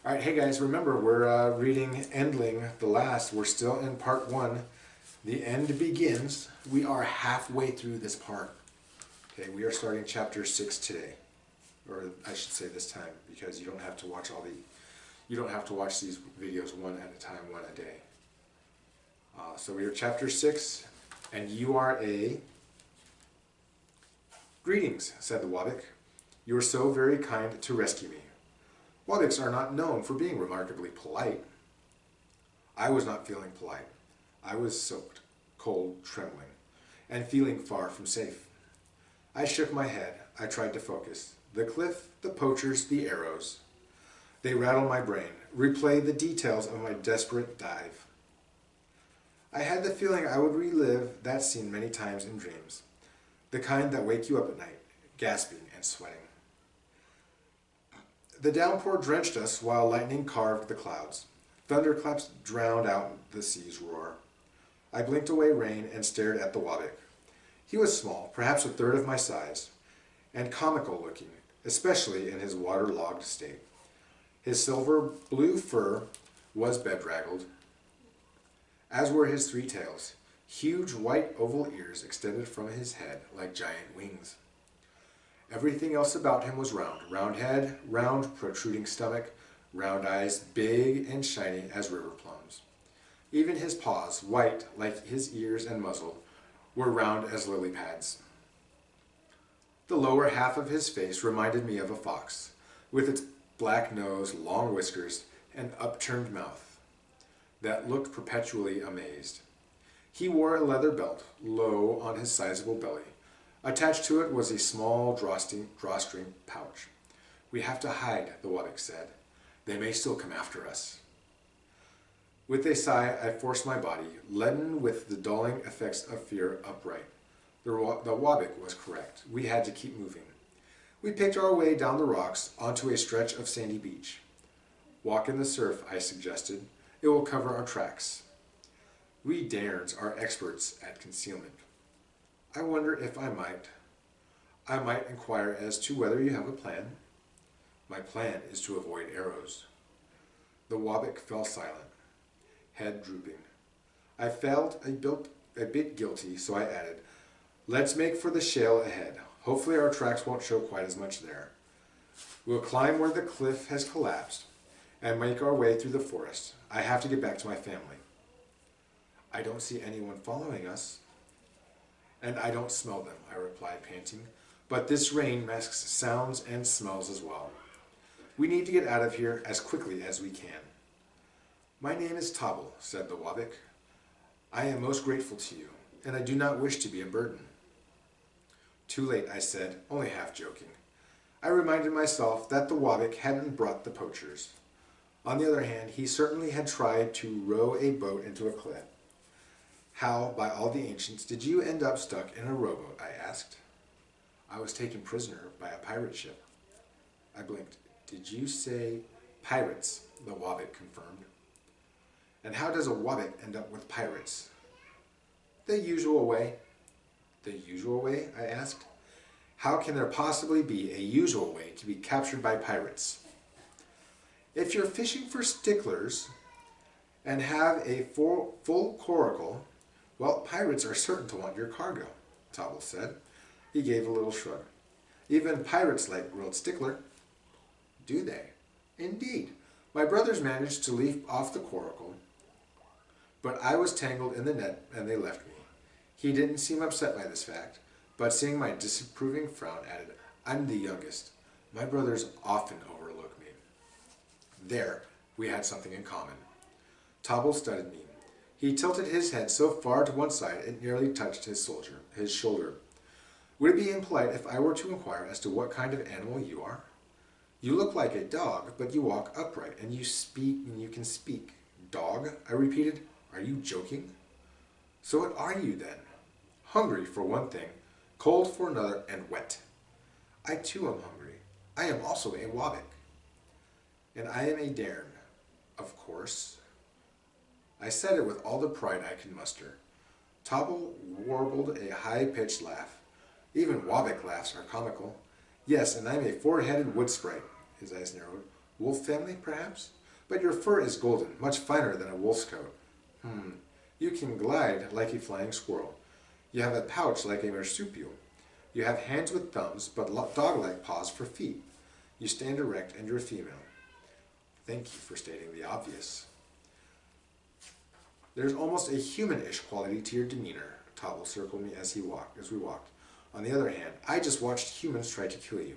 All right, hey guys, remember we're reading Endling, the last. We're still in part 1. The end begins. We are halfway through this part. Okay, we are starting chapter 6 today. Or I should say this time, because you don't have to watch these videos one at a time, one a day. So we are chapter 6, and you are a... Greetings, said the Wabik. You are so very kind to rescue me. Wabiks are not known for being remarkably polite. I was not feeling polite. I was soaked, cold, trembling, and feeling far from safe. I shook my head. I tried to focus. The cliff, the poachers, the arrows. They rattled my brain, replayed the details of my desperate dive. I had the feeling I would relive that scene many times in dreams, the kind that wake you up at night, gasping and sweating. The downpour drenched us while lightning carved the clouds. Thunderclaps drowned out the sea's roar. I blinked away rain and stared at the Wabik. He was small, perhaps a third of my size, and comical looking, especially in his waterlogged state. His silver blue fur was bedraggled, as were his 3 tails. Huge white oval ears extended from his head like giant wings. Everything else about him was round. Round head, round protruding stomach, round eyes, big and shiny as river plums. Even his paws, white like his ears and muzzle, were round as lily pads. The lower half of his face reminded me of a fox, with its black nose, long whiskers, and upturned mouth, that looked perpetually amazed. He wore a leather belt, low on his sizable belly. Attached to it was a small drawstring pouch. We have to hide, the Wabik said. They may still come after us. With a sigh, I forced my body, leaden with the dulling effects of fear, upright. The Wabik was correct. We had to keep moving. We picked our way down the rocks onto a stretch of sandy beach. Walk in the surf, I suggested. It will cover our tracks. We Dairns are experts at concealment. I wonder if I might inquire as to whether you have a plan. My plan is to avoid arrows. The Wabik fell silent, head drooping. I felt a bit guilty, so I added, let's make for the shale ahead. Hopefully our tracks won't show quite as much there. We'll climb where the cliff has collapsed and make our way through the forest. I have to get back to my family. I don't see anyone following us. And I don't smell them, I replied, panting. But this rain masks sounds and smells as well. We need to get out of here as quickly as we can. My name is Tobble, said the Wabik. I am most grateful to you, and I do not wish to be a burden. Too late, I said, only half joking. I reminded myself that the Wabik hadn't brought the poachers. On the other hand, he certainly had tried to row a boat into a cliff. How, by all the ancients, did you end up stuck in a rowboat, I asked. I was taken prisoner by a pirate ship. I blinked. Did you say pirates? The Wabik confirmed. And how does a Wabik end up with pirates? The usual way. The usual way? I asked. How can there possibly be a usual way to be captured by pirates? If you're fishing for sticklers and have a full coracle, well, pirates are certain to want your cargo, Tobble said. He gave a little shrug. Even pirates like grilled stickler. Do they? Indeed. My brothers managed to leap off the coracle, but I was tangled in the net and they left me. He didn't seem upset by this fact, but seeing my disapproving frown added, I'm the youngest. My brothers often overlook me. There, we had something in common. Tobble studied me. He tilted his head so far to one side it nearly touched his shoulder. Would it be impolite if I were to inquire as to what kind of animal you are? You look like a dog, but you walk upright, and you speak, and you can speak. Dog? I repeated. Are you joking? So what are you then? Hungry for one thing, cold for another, and wet. I too am hungry. I am also a Wabik. And I am a Dairn, of course. I said it with all the pride I could muster. Tobble warbled a high-pitched laugh. Even Wabik laughs are comical. Yes, and I'm a four-headed wood sprite. His eyes narrowed. Wolf family, perhaps? But your fur is golden, much finer than a wolf's coat. You can glide like a flying squirrel. You have a pouch like a marsupial. You have hands with thumbs, but dog-like paws for feet. You stand erect and you're female. Thank you for stating the obvious. There's almost a human-ish quality to your demeanor, Tobble circled me as we walked. On the other hand, I just watched humans try to kill you.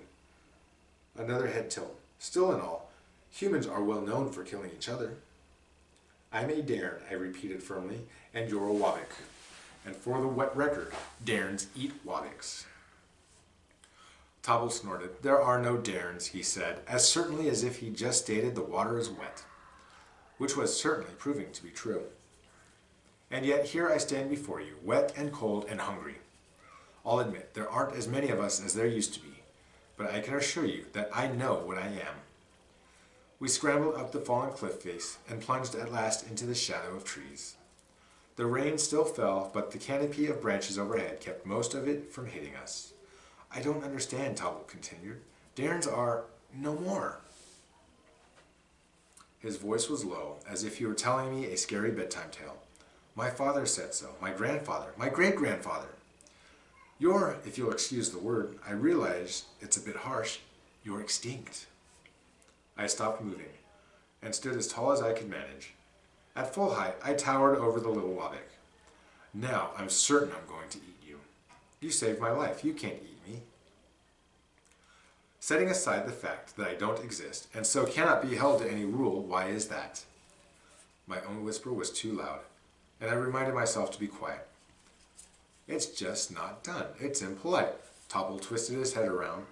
Another head tilt. Still and all, humans are well known for killing each other. I'm a Dairn, I repeated firmly, and you're a Wabik. And for the wet record, Dairns eat Wabiks. Tobble snorted. There are no Dairns, he said, as certainly as if he just stated the water is wet, which was certainly proving to be true. And yet here I stand before you, wet and cold and hungry. I'll admit, there aren't as many of us as there used to be, but I can assure you that I know what I am. We scrambled up the fallen cliff face and plunged at last into the shadow of trees. The rain still fell, but the canopy of branches overhead kept most of it from hitting us. I don't understand, Tobble continued. Dairns are no more. His voice was low, as if he were telling me a scary bedtime tale. My father said so, my grandfather, my great-grandfather. You're, if you'll excuse the word, I realize it's a bit harsh, you're extinct. I stopped moving, and stood as tall as I could manage. At full height, I towered over the little Wabik. Now I'm certain I'm going to eat you. You saved my life, you can't eat me. Setting aside the fact that I don't exist, and so cannot be held to any rule, why is that? My own whisper was too loud, and I reminded myself to be quiet. It's just not done. It's impolite. Tobble twisted his head around,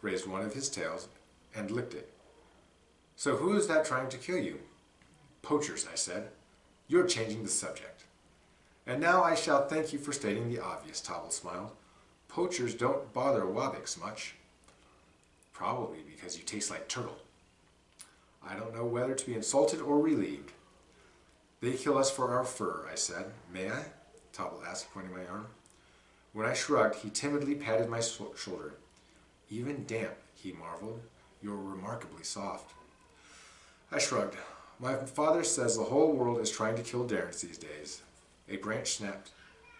raised one of his tails, and licked it. So who is that trying to kill you? Poachers, I said. You're changing the subject. And now I shall thank you for stating the obvious, Tobble smiled. Poachers don't bother Wabiks much. Probably because you taste like turtle. I don't know whether to be insulted or relieved. They kill us for our fur, I said. May I? Tobble asked, pointing my arm. When I shrugged, he timidly patted my shoulder. Even damp, he marveled. You're remarkably soft. I shrugged. My father says the whole world is trying to kill Dairns these days. A branch snapped,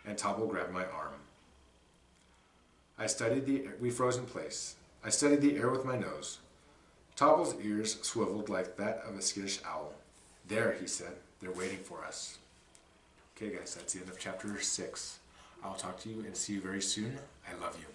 and Tobble grabbed my arm. We froze in place. I studied the air with my nose. Tobble's ears swiveled like that of a skittish owl. There, he said. They're waiting for us. Okay, guys, that's the end of chapter 6. I'll talk to you and see you very soon. I love you.